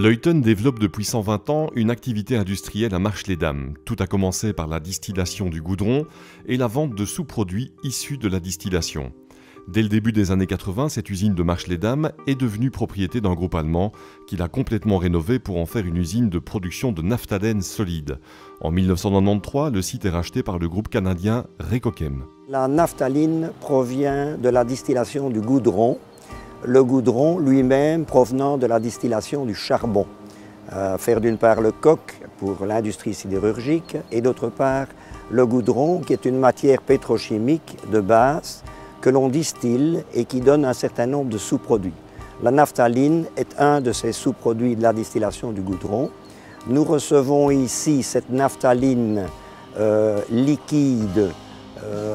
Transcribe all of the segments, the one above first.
Leuyten développe depuis 120 ans une activité industrielle à Marche-les-Dames. Tout a commencé par la distillation du goudron et la vente de sous-produits issus de la distillation. Dès le début des années 80, cette usine de Marche-les-Dames est devenue propriété d'un groupe allemand qui l'a complètement rénovée pour en faire une usine de production de naphtalène solide. En 1993, le site est racheté par le groupe canadien Reko-Chem. La naphtaline provient de la distillation du goudron. Le goudron lui-même provenant de la distillation du charbon. Faire d'une part le coke pour l'industrie sidérurgique et d'autre part le goudron qui est une matière pétrochimique de base que l'on distille et qui donne un certain nombre de sous-produits. La naphtaline est un de ces sous-produits de la distillation du goudron. Nous recevons ici cette naphtaline liquide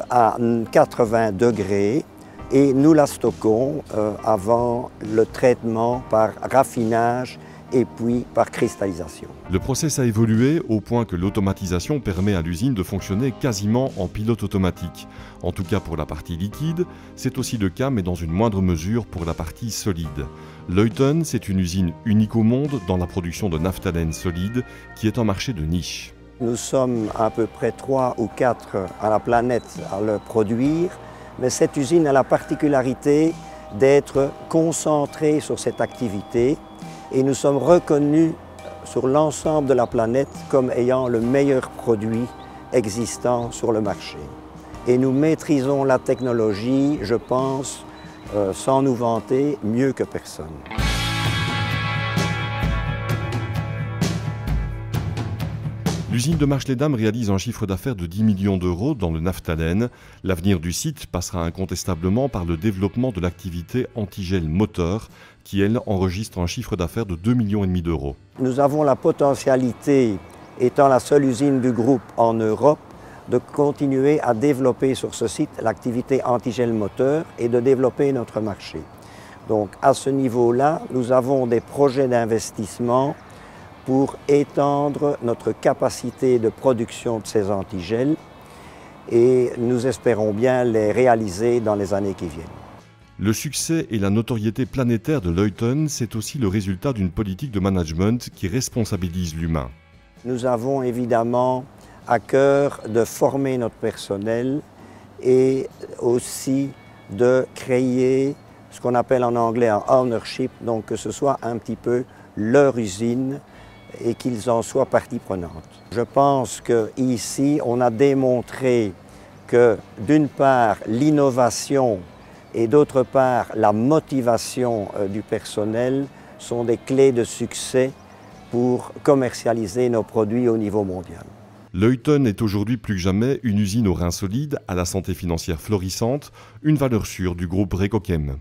à 80 degrés et nous la stockons avant le traitement par raffinage et puis par cristallisation. Le process a évolué au point que l'automatisation permet à l'usine de fonctionner quasiment en pilote automatique. En tout cas pour la partie liquide, c'est aussi le cas mais dans une moindre mesure pour la partie solide. Leuyten, c'est une usine unique au monde dans la production de naphtalène solide qui est un marché de niche. Nous sommes à peu près 3 ou 4 à la planète à le produire, mais cette usine a la particularité d'être concentrée sur cette activité et nous sommes reconnus sur l'ensemble de la planète comme ayant le meilleur produit existant sur le marché. Et nous maîtrisons la technologie, je pense, sans nous vanter, mieux que personne. L'usine de Marche-les-Dames réalise un chiffre d'affaires de 10 millions d'euros dans le naphtalène. L'avenir du site passera incontestablement par le développement de l'activité antigel moteur qui, elle, enregistre un chiffre d'affaires de 2,5 millions d'euros. Nous avons la potentialité, étant la seule usine du groupe en Europe, de continuer à développer sur ce site l'activité antigel moteur et de développer notre marché. Donc à ce niveau-là, nous avons des projets d'investissement pour étendre notre capacité de production de ces antigels et nous espérons bien les réaliser dans les années qui viennent. Le succès et la notoriété planétaire de Leuyten, c'est aussi le résultat d'une politique de management qui responsabilise l'humain. Nous avons évidemment à cœur de former notre personnel et aussi de créer ce qu'on appelle en anglais un ownership, donc que ce soit un petit peu leur usine et qu'ils en soient partie prenante. Je pense qu'ici, on a démontré que d'une part, l'innovation et d'autre part, la motivation du personnel sont des clés de succès pour commercialiser nos produits au niveau mondial. Leuyten est aujourd'hui plus que jamais une usine aux reins solides, à la santé financière florissante, une valeur sûre du groupe Reko-Chem.